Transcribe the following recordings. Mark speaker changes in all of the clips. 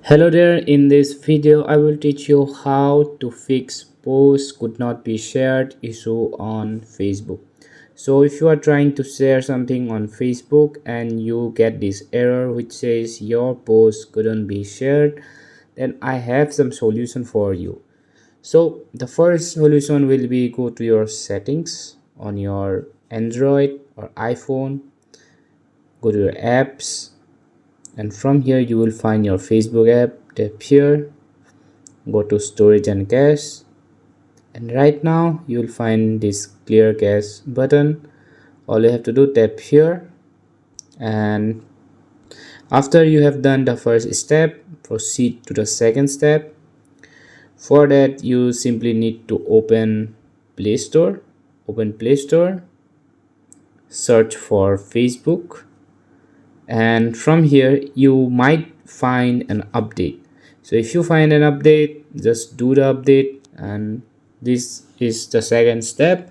Speaker 1: Hello there, in this video I will teach you how to fix post could not be shared issue on Facebook. So if you are trying to share something on Facebook and you get this error which says your post couldn't be shared, then I have some solution for you. So the first solution will be go to your settings on your Android or iPhone, go to your apps, and from here you will find your Facebook app. Tap here, go to storage and cache, and right now you will find this clear cache button. All you have to do, tap here, and after you have done the first step, proceed to the second step. For that you simply need to open Play Store, search for Facebook, and from here you might find an update. So if you find an update, just do the update, and this is the second step.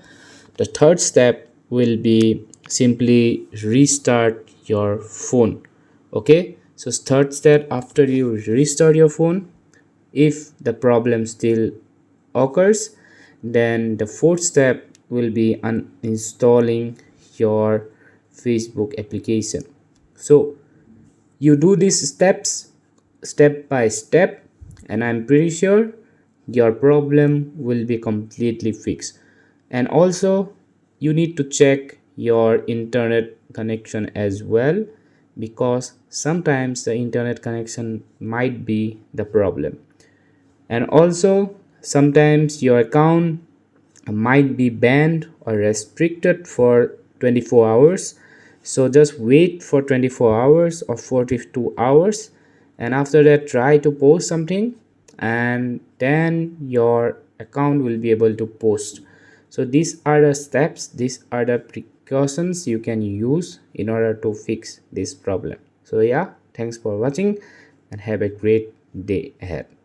Speaker 1: The third step will be simply restart your phone. Okay, so third step, after you restart your phone, if the problem still occurs, then the fourth step will be uninstalling your Facebook application. So you do these steps step by step, and I'm pretty sure your problem will be completely fixed. And also you need to check your internet connection as well, because sometimes the internet connection might be the problem. And also sometimes your account might be banned or restricted for 24 hours. So just wait for 24 hours or 42 hours, and after that try to post something, and then your account will be able to post. So these are the steps, these are the precautions you can use in order to fix this problem. So yeah, thanks for watching and have a great day ahead.